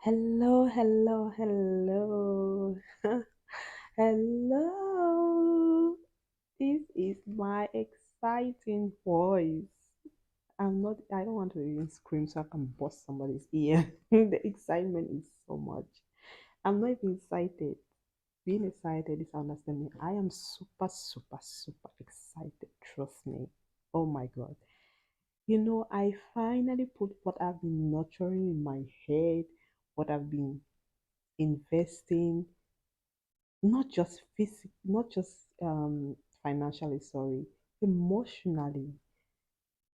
Hello, hello, hello. Hello. This is my exciting voice. I don't want to even scream so I can bust somebody's ear. The excitement is so much. I'm not even excited. Being excited is understanding. I am super, super, super excited. Trust me. Oh my God. I finally put what I've been nurturing in my head, what I've been investing, not just financially, sorry, emotionally,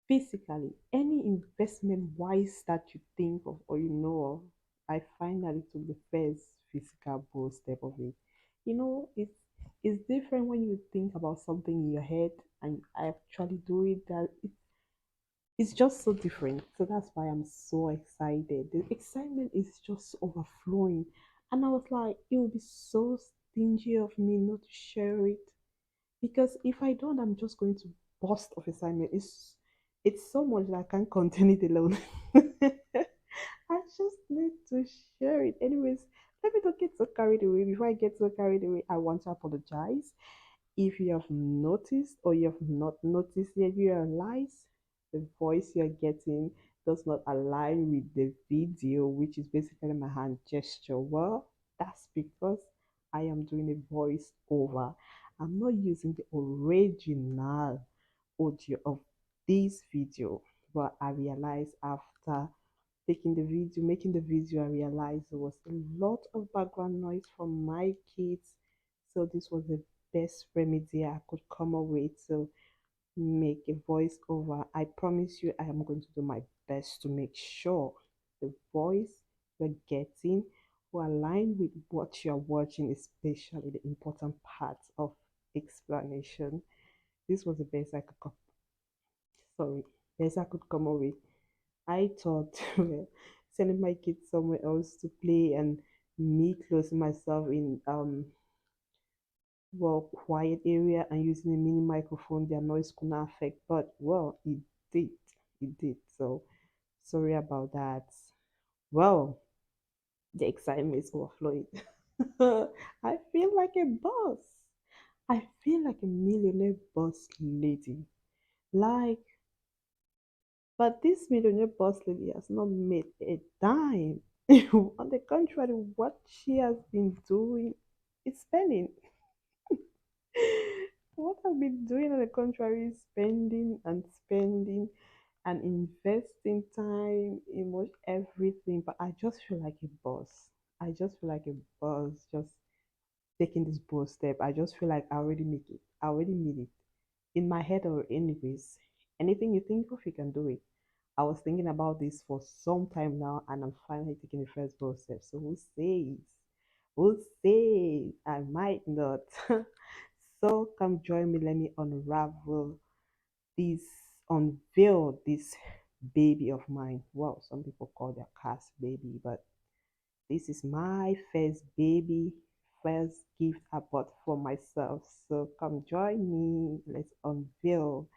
physically, any investment wise that you think of or you know of. I finally took the first physical bold step of it. It's different when you think about something in your head and I actually do it. It's just so different. So that's why I'm so excited. The excitement is just overflowing. And I was like, it would be so stingy of me not to share it. Because if I don't, I'm just going to burst of excitement. It's so much that I can't contain it alone. I just need to share it. Anyways, let me not get so carried away. Before I get so carried away, I want to apologize. If you have noticed or you have not noticed yet, you realize the voice you're getting does not align with the video, which is basically my hand gesture. Well, that's because I am doing a voice over. I'm not using the original audio of this video, but I realized after taking the video, making the video, I realized there was a lot of background noise from my kids. So this was the best remedy I could come up with to make a voiceover. I promise you, I am going to do my best to make sure the voice you're getting will align with what you're watching, especially the important parts of explanation. This was the best I could sorry, best I could come up with. I thought well, sending my kids somewhere else to play and me closing myself in quiet area and using a mini microphone their noise could not affect, but well did it did. So sorry about that. Well, the excitement is overflowing. I feel like a boss. I feel like a millionaire boss lady. Like, but this millionaire boss lady has not made a dime. On the contrary, what she has been doing is spending. What I've been doing on the contrary is spending and spending and investing time, emotion, everything. But I just feel like a boss. I just feel like a boss just taking this bold step. I just feel like I already make it. I already made it. In my head or anyways. Anything you think of, you can do it. I was thinking about this for some time now and I'm finally taking the first bold step. So who says? Who says I might not? So come join me. Let me this, unveil this baby of mine. Well, some people call their cast baby, but this is my first baby, first gift I bought for myself. So come join me. Let's unveil.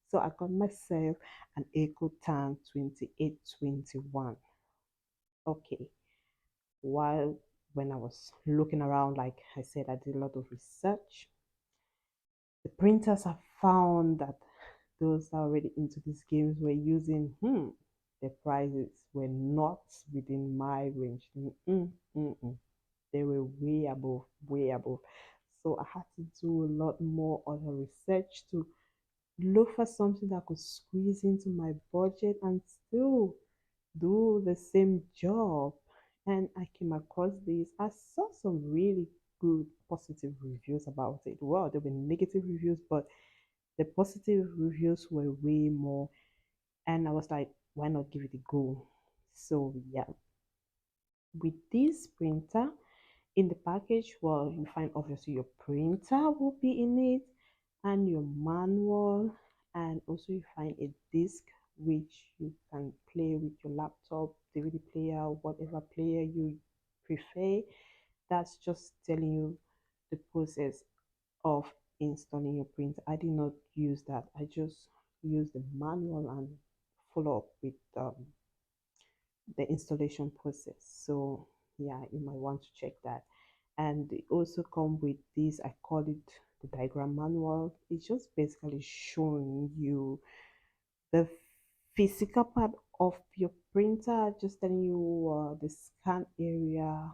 So I got myself an Eco Tank 2821. Okay. While when I was looking around, like I said, I did a lot of research. The printers have found that those are already into these games were using, the prices were not within my range. Mm. They were way above, way above. So I had to do a lot more other research to look for something that could squeeze into my budget and still do the same job. And I came across this. I saw some really good positive reviews about it. Well, there were negative reviews, but the positive reviews were way more. And I was like, why not give it a go? So yeah, with this printer in the package, well, you find obviously your printer will be in it and your manual, and also you find a disc which you can play with your laptop, DVD player, whatever player you prefer. That's just telling you the process of installing your printer. I did not use that. I just used the manual and follow up with the installation process. So yeah, you might want to check that. And they also come with this, I call it the diagram manual. It's just basically showing you the physical part of your printer, just telling you the scan area,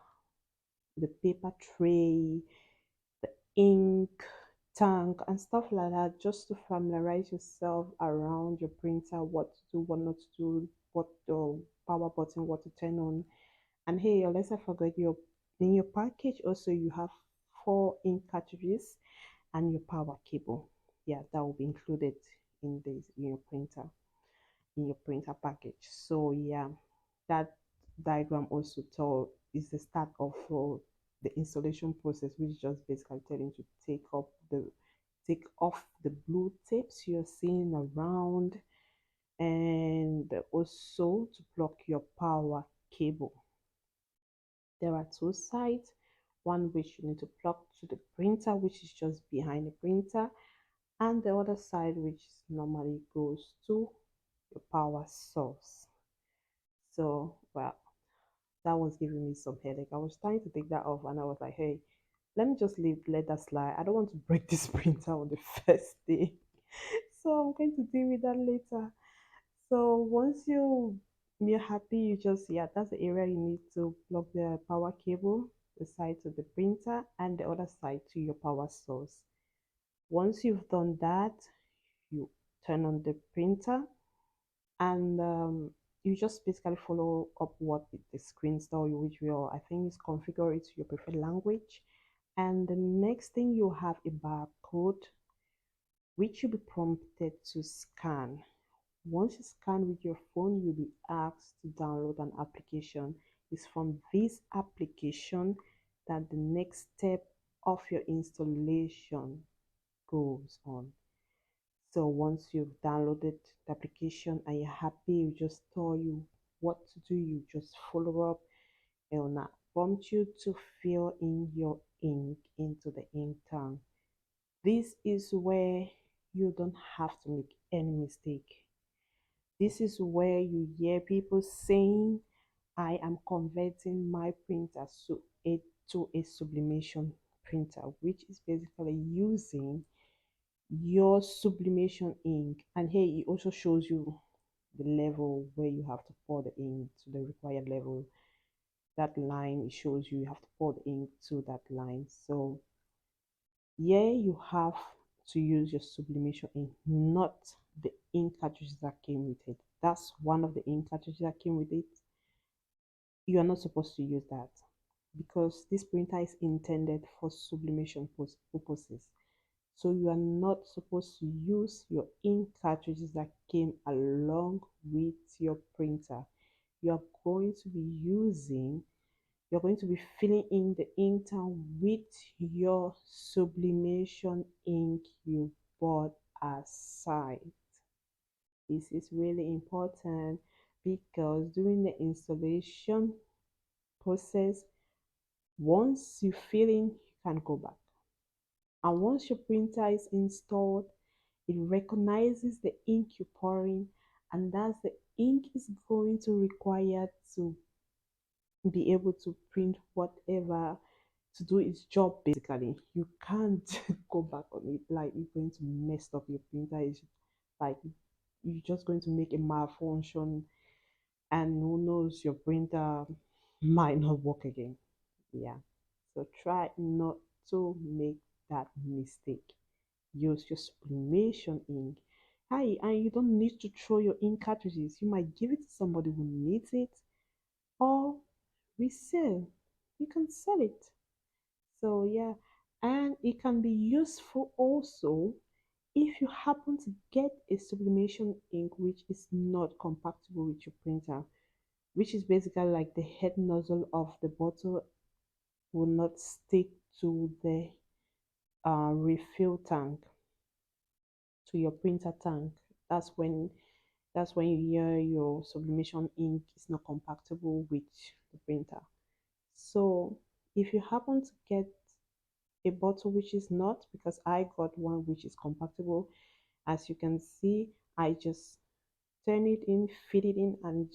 the paper tray, the ink tank, and stuff like that, just to familiarize yourself around your printer, what to do, what not to do, what the power button, what to turn on. And hey, unless I forget, your in your package also you have four ink cartridges and your power cable. Yeah, that will be included in this in your printer package. So yeah, that diagram also tell is the start of the installation process, which just basically telling to take off the blue tapes you're seeing around, and also to plug your power cable. There are two sides, one which you need to plug to the printer, which is just behind the printer, and the other side which normally goes to your power source. So, well, that was giving me some headache. I was trying to take that off and I was like, hey, let me just let that slide. I don't want to break this printer on the first day. So I'm going to deal with that later. So once you're happy, you just yeah, that's the area you need to plug the power cable, the side to the printer and the other side to your power source. Once you've done that, you turn on the printer and you just basically follow up what the screen tell you, which will I think is configure it to your preferred language. And the next thing you have a barcode which you'll be prompted to scan. Once you scan with your phone, you'll be asked to download an application. It's from this application that the next step of your installation goes on. So once you've downloaded the application and you're happy, you just tell you what to do. You just follow up. It will now prompt you to fill in your ink into the ink tank. This is where you don't have to make any mistake. This is where you hear people saying, I am converting my printer to a sublimation printer, which is basically using your sublimation ink. And here it also shows you the level where you have to pour the ink to the required level. That line it shows you have to pour the ink to that line. So here you have to use your sublimation ink, not the ink cartridges that came with it. That's one of the ink cartridges that came with it. You are not supposed to use that because this printer is intended for sublimation purposes. So you are not supposed to use your ink cartridges that came along with your printer. You are going to be using, you're going to be filling in the ink tank with your sublimation ink you bought aside. This is really important because during the installation process, once you fill in, you can go back. And once your printer is installed, it recognizes the ink you're pouring, and that's the ink is going to require to be able to print whatever to do its job basically. You can't go back on it like you're going to mess up your printer. It's like you're just going to make a malfunction and who knows your printer might not work again. Yeah. So try not to make that mistake. Use your sublimation ink. Hi, and you don't need to throw your ink cartridges. You might give it to somebody who needs it or resell. You can sell it. So yeah, and it can be useful also if you happen to get a sublimation ink which is not compatible with your printer, which is basically like the head nozzle of the bottle will not stick to the refill tank, to your printer tank. That's when that's when you hear your sublimation ink is not compatible with the printer. So if you happen to get a bottle which is not, because I got one which is compatible, as you can see, I just turn it in, fit it in, and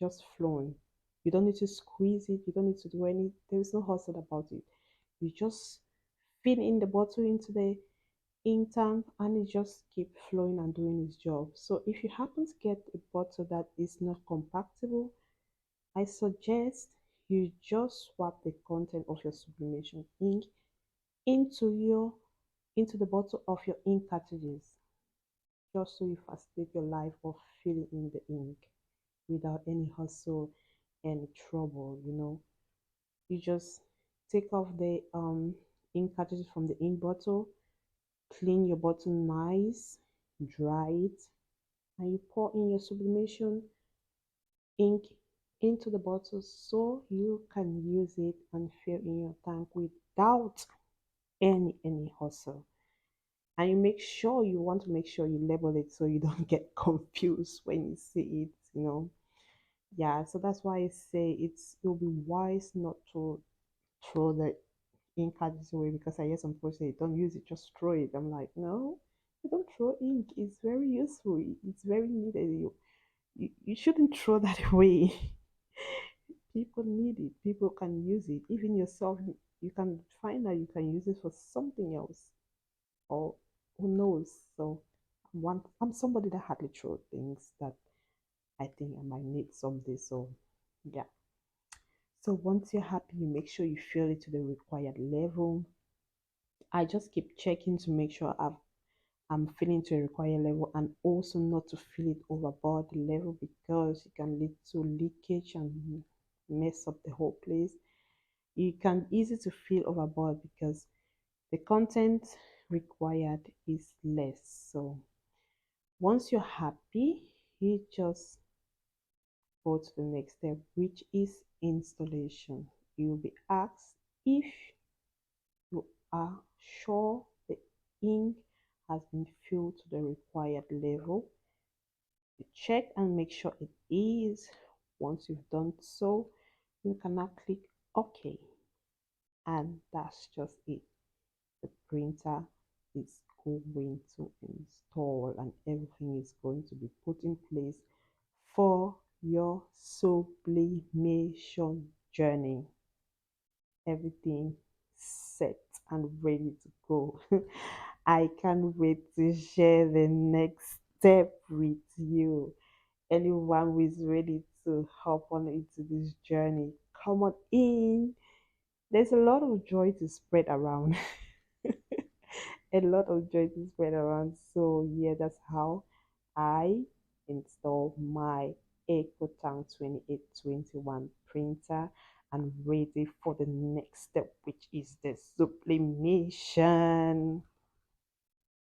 just flowing. You don't need to squeeze it. You don't need to do any. There is no hustle about it. You just fill in the bottle into the ink tank, and it just keep flowing and doing its job. So if you happen to get a bottle that is not compatible, I suggest you just swap the content of your sublimation ink into your into the bottle of your ink cartridges, just so you facilitate your life of filling in the ink without any hustle and trouble. You just take off the ink cartridges from the ink bottle, clean your bottle nice, dry it, and you pour in your sublimation ink into the bottle so you can use it and fill in your tank without any hustle. And you want to make sure you label it so you don't get confused when you see it. Yeah, so that's why I say it'll be wise not to throw the ink cartridge away, because I hear some people say don't use it, just throw it. I'm like, no, you don't throw ink. It's very useful. It's very needed. You shouldn't throw that away. People need it. People can use it. Even yourself, you can find that you can use it for something else, or who knows. So I'm somebody that hardly throw things that I think I might need someday. So yeah. So once you're happy, you make sure you fill it to the required level. I just keep checking to make sure I'm filling to a required level, and also not to fill it overboard the level, because it can lead to leakage and mess up the whole place. You can easy to fill overboard because the content required is less. So once you're happy, you just go to the next step, which is installation. You'll be asked if you are sure the ink has been filled to the required level. You check and make sure it is. Once you've done so, you can now click OK, and that's just it. The printer is going to install, and everything is going to be put in place for your sublimation journey. Everything set and ready to go. I can't wait to share the next step with you. Anyone who is ready to hop on into this journey, come on in. There's a lot of joy to spread around. A lot of joy to spread around. So yeah, that's how I install my EcoTank 2821 printer and ready for the next step, which is the sublimation.